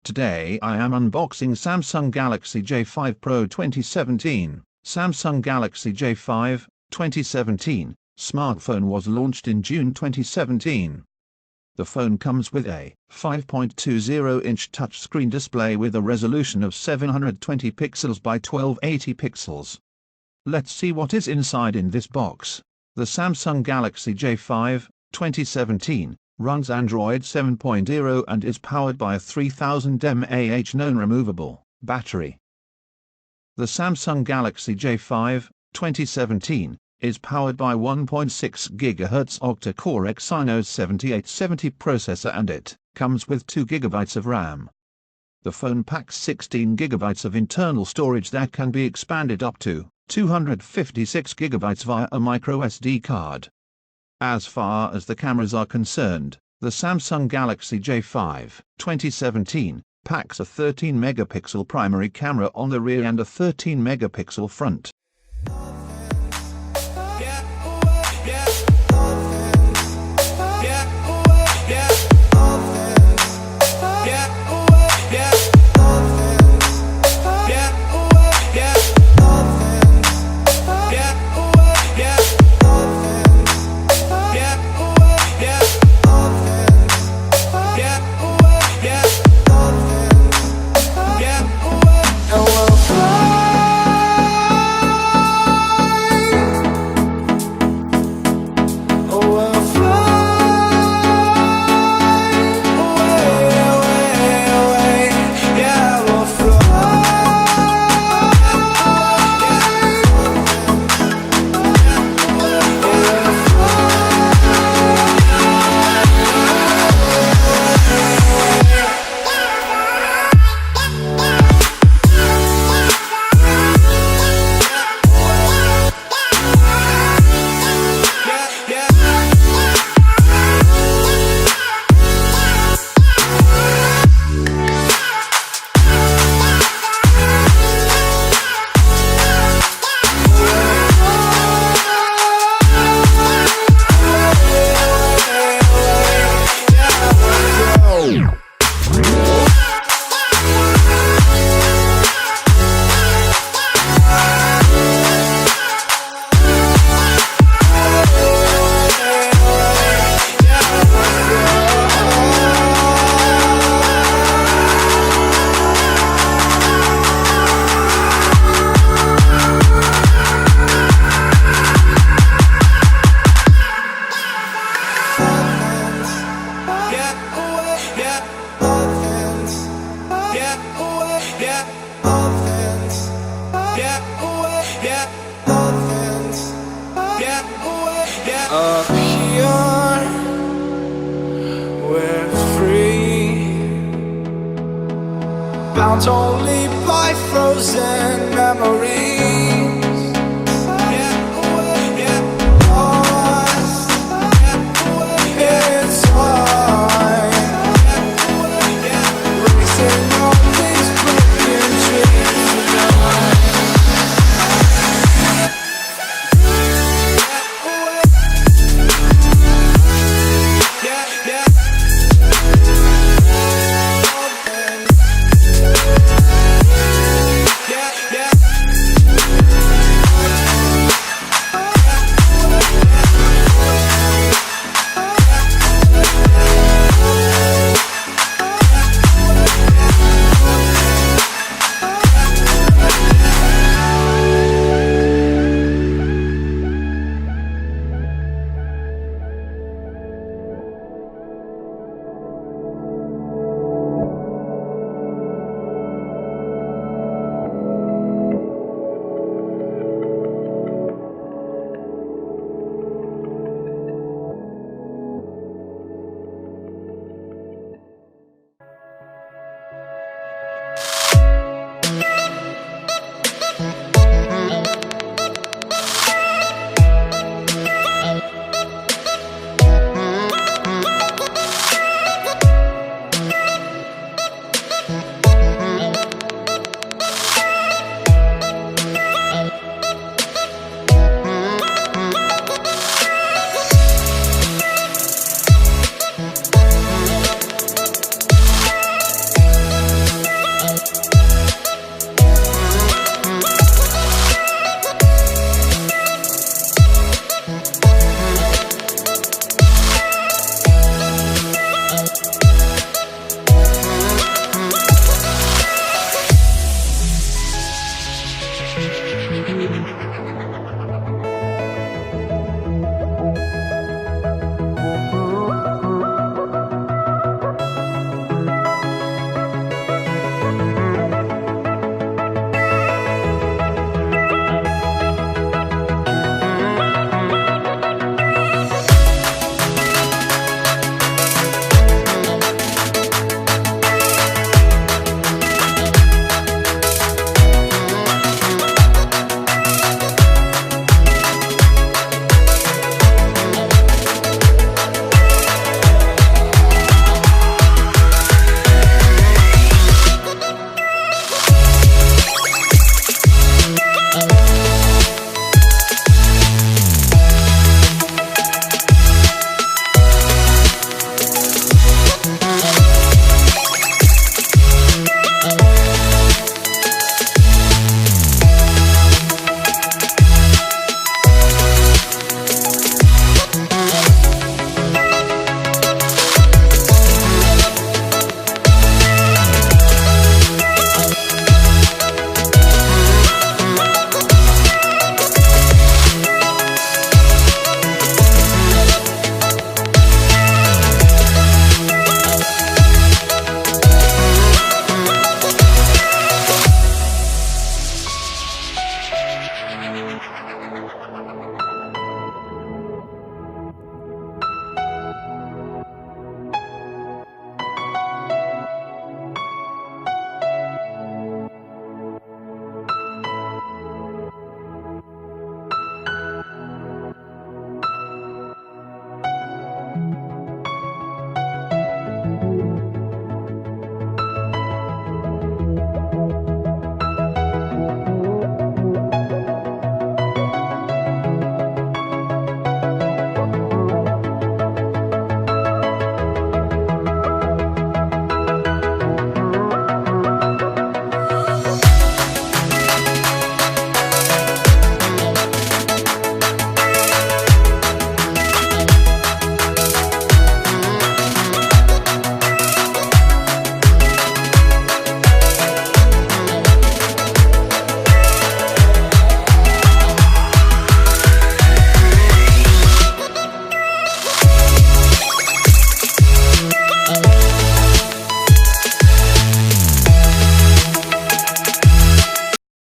Today I am unboxing Samsung Galaxy J5 Pro 2017. Samsung Galaxy J5 2017 smartphone was launched in June 2017. The phone comes with a 5.20-inch touchscreen display with a resolution of 720 pixels by 1280 pixels. Let's see what is inside in this box. The Samsung Galaxy J5 2017 runs Android 7.0 and is powered by a 3000 mAh non-removable battery. The Samsung Galaxy J5 2017 is powered by 1.6 GHz Octa-core Exynos 7870 processor and it comes with 2 GB of RAM. The phone packs 16 GB of internal storage that can be expanded up to 256 GB via a microSD card. As far as the cameras are concerned, the Samsung Galaxy J5 2017 packs a 13-megapixel primary camera on the rear and a 13-megapixel front. Up here, we're free, bound only by frozen memories.